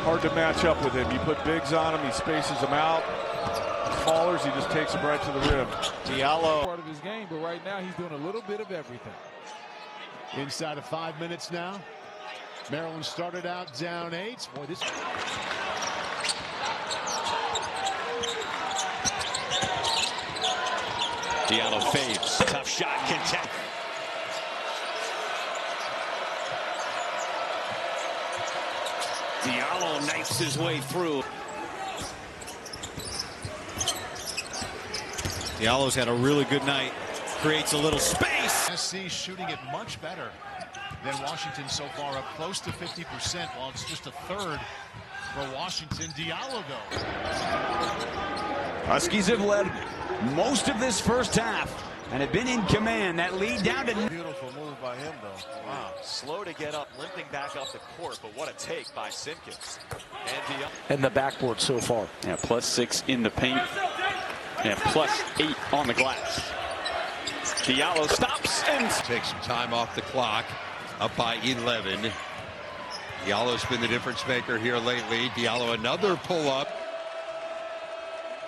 Hard to match up with him. You put bigs on him, he spaces them out. Fallers, he just takes them right to the rim. Diallo. Part of his game, but right now he's doing a little bit of everything. Inside of 5 minutes now. Maryland started out down 8. Boy, this. Diallo fades. Tough shot. Contest. Diallo knifes his way through. Diallo's had a really good night. Creates a little space. SC shooting it much better than Washington so far, up close to 50%, while it's just a third for Washington. Diallo, though. Huskies have led most of this first half and have been in command. That lead down to... Beautiful move by him, though. Wow. Slow to get up, limping back off the court, but what a take by Simpkins. And Diallo. And the backboard so far. Yeah, +6 in the paint and +8 on the glass. Diallo stops and takes some time off the clock. Up by 11. Diallo's been the difference maker here lately. Diallo another pull-up.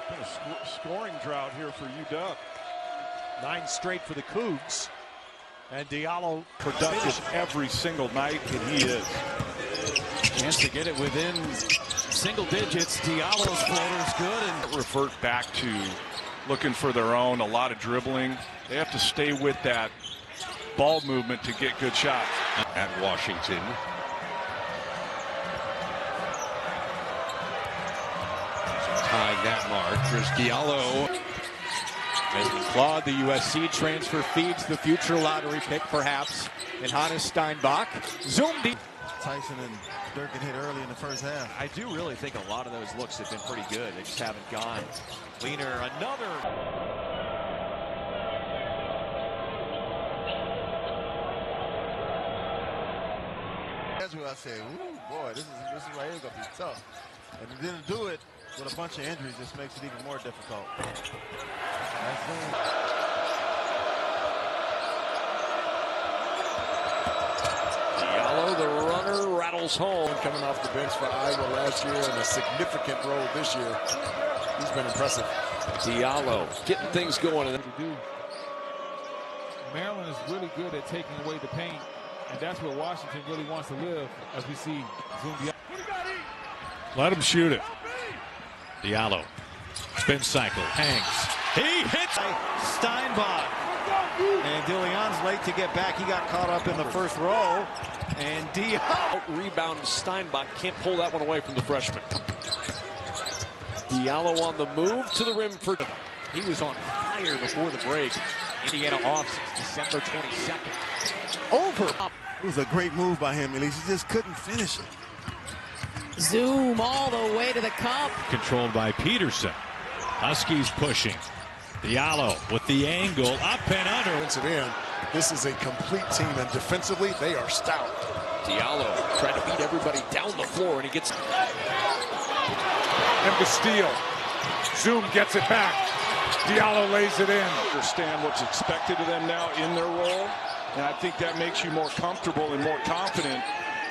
Been a scoring drought here for UW. 9 straight for the Cougs. And Diallo Productive every single night, and he is. Chance to get it within single digits. Diallo's floater's good. And Revert back to looking for their own, a lot of dribbling. They have to stay with that ball movement to get good shots. At Washington. Tying that mark. There's Diallo. Mason Claude, the USC transfer, feeds the future lottery pick, perhaps, in Hannes Steinbach. Zoom Diallo. Tyson and Durkin hit early in the first half. I do really think a lot of those looks have been pretty good. They just haven't gone. Leaner, another. That's what I said. Ooh, boy, this is right here gonna be tough. And he didn't do it with a bunch of injuries. Just makes it even more difficult. Diallo, the runner, rattles home. Coming off the bench for Iowa last year and a significant role this year. He's been impressive. Diallo getting things going. Maryland is really good at taking away the paint, and that's where Washington really wants to live, as we see Zoom Diallo. Let him shoot it. Diallo. Spin cycle. Hangs. He hits Steinbach. And DeLeon's late to get back. He got caught up in the first row. And Diallo. Rebound, Steinbach can't pull that one away from the freshman. Diallo on the move to the rim for... He was on fire before the break. Indiana off since December 22nd. Over. It was a great move by him, at least he just couldn't finish it. Zoom all the way to the cup. Controlled by Peterson. Huskies pushing. Diallo with the angle. Up and under. Puts it in. This is a complete team, and defensively, they are stout. Diallo trying to beat everybody down the floor, and he gets... And the steal. Zoom gets it back. Diallo lays it in. Understand what's expected of them now in their role, and I think that makes you more comfortable and more confident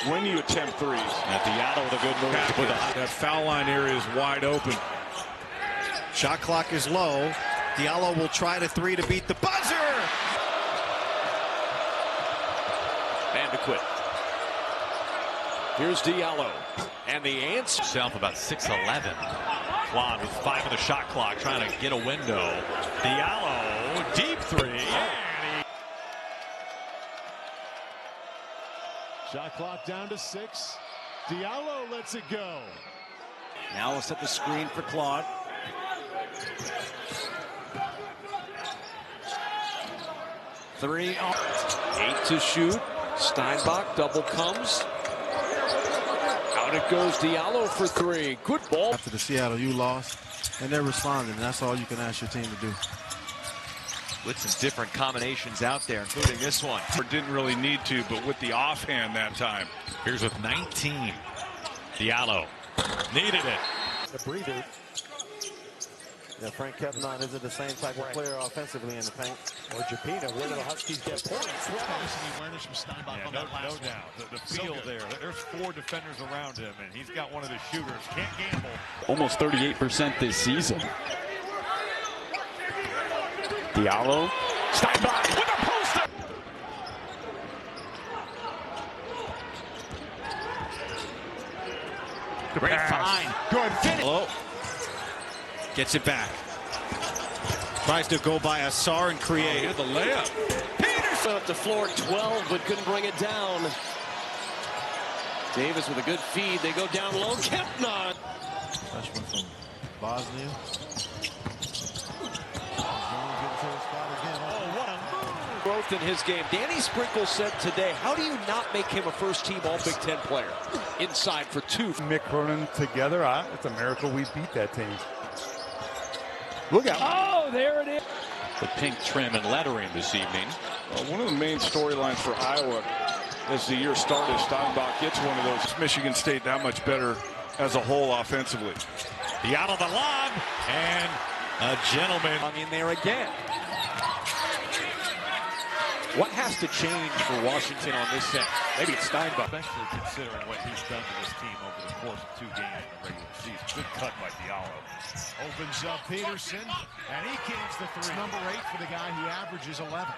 when you attempt threes. At Diallo with a good move. That foul line area is wide open. Shot clock is low. Diallo will try to three to beat the buzzer. And to quit. Here's Diallo. And the answer. Himself about 6'11". Claude with 5 of the shot clock trying to get a window. Diallo, deep three. Shot clock down to 6. Diallo lets it go. Now we'll set the screen for Claude. Three. 8 to shoot. Steinbach double comes. Out it goes Diallo for 3. Good ball. After the Seattle U loss, and they're responding, and that's all you can ask your team to do. With some different combinations out there, including this one. Didn't really need to, but with the offhand that time. Here's with 19. Diallo needed it. The breather. Yeah, Frank Kepnon isn't the same type of player offensively in the paint. Or Japina, where do the Huskies get points? Awareness from Steinbach on that last no doubt. The field there. There's 4 defenders around him, and he's got one of the shooters. Can't gamble. Almost 38% this season. Diallo. Steinbach with a poster. Great find. Good finish. Hello. Gets it back. Tries to go by Assar and create the layup. Peterson up the floor, 12, but couldn't bring it down. Davis with a good feed. They go down low. Kepnon. Freshman from Bosnia. Growth in his game. Danny Sprinkle said today, how do you not make him a first-team All-Big Ten player? Inside for 2. Mick Cronin together, it's a miracle we beat that team. Look out. Oh, there it is. The pink trim and lettering this evening. One of the main storylines for Iowa as the year started, Steinbach gets one of those. Michigan State that much better as a whole offensively. Out of the lob, and a gentleman In there again. What has to change for Washington on this end? Maybe it's Steinbach. especially considering what he's done to this team over the course of 2 games in the regular season. Good cut by Diallo. opens up Peterson, and he cans the 3. Number 8 for the guy who averages 11.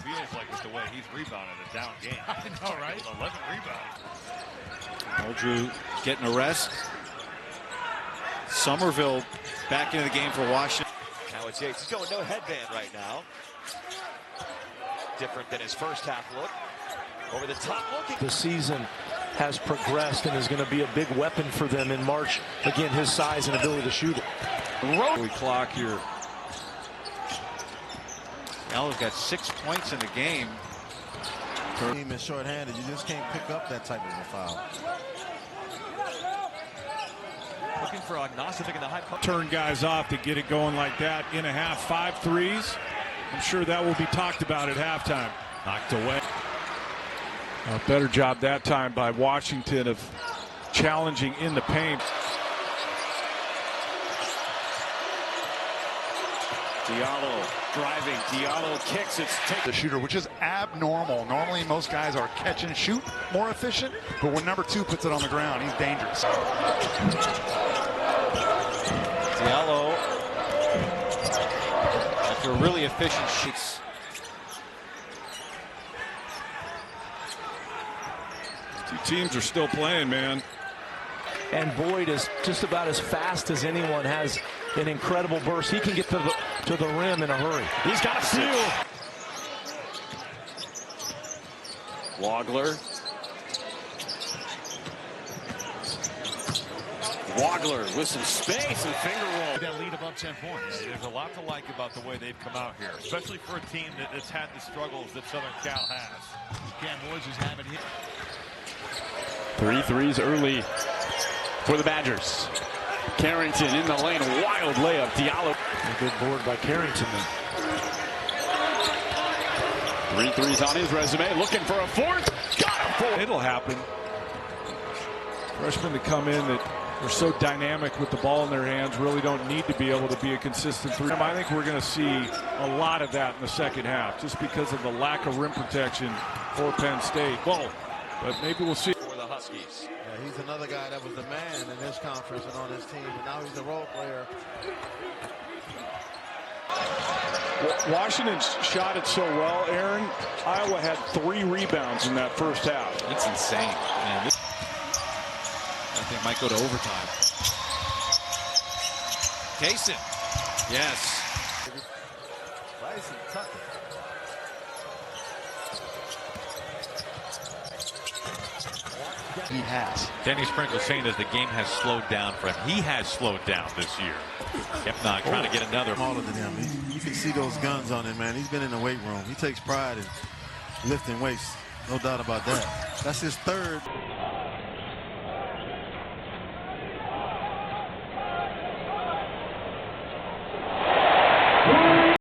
Feels like it's the way he's rebounded a down game. I know, right? 11 rebounds. Oldrew getting a rest. Somerville back into the game for Washington. Now it's Yates. He's going no headband right now. Different than his first half look. Over the top looking. The season has progressed and is going to be a big weapon for them in March. Again, his size and ability to shoot it. We clock here. Diallo's got 6 points in the game. The team is shorthanded. You just can't pick up that type of a foul. Looking for Agnostic in the high post. Turn guys off to get it going like that in a half. 5 threes. I'm sure that will be talked about at halftime. Knocked away. A better job that time by Washington of challenging in the paint. Diallo driving. Diallo kicks. It's The shooter, which is abnormal. Normally, most guys are catch and shoot more efficient, but when number 2 puts it on the ground, he's dangerous. Diallo after a really efficient shoots. Two teams are still playing, man. And Boyd is just about as fast as anyone, has an incredible burst. He can get to the rim in a hurry. He's got a steal. Wagler. Wagler with some space and finger roll. That lead above 10 points. There's a lot to like about the way they've come out here, especially for a team that's had the struggles that Southern Cal has. Cam Woods is having hit. 3 threes early for the Badgers. Carrington in the lane, wild layup. Diallo. A good board by Carrington. 3 threes on his resume, looking for a 4th. Got him. It'll happen. Freshmen to come in that are so dynamic with the ball in their hands really don't need to be able to be a consistent 3. I think we're going to see a lot of that in the second half just because of the lack of rim protection for Penn State. Well, but maybe we'll see. For the Huskies. Yeah, he's another guy that was the man in this conference and on this team, and now he's a role player. Washington shot it so well, Aaron. Iowa had 3 rebounds in that first half. It's insane, man. I think might go to overtime. Kaysen. Yes. Bryson Tucker. He has. Danny Sprinkle saying that the game has slowed down for him. He has slowed down this year. Kepnon trying to get another. Smaller than him. You can see those guns on him, man. He's been in the weight room. He takes pride in lifting weights. No doubt about that. That's his 3rd.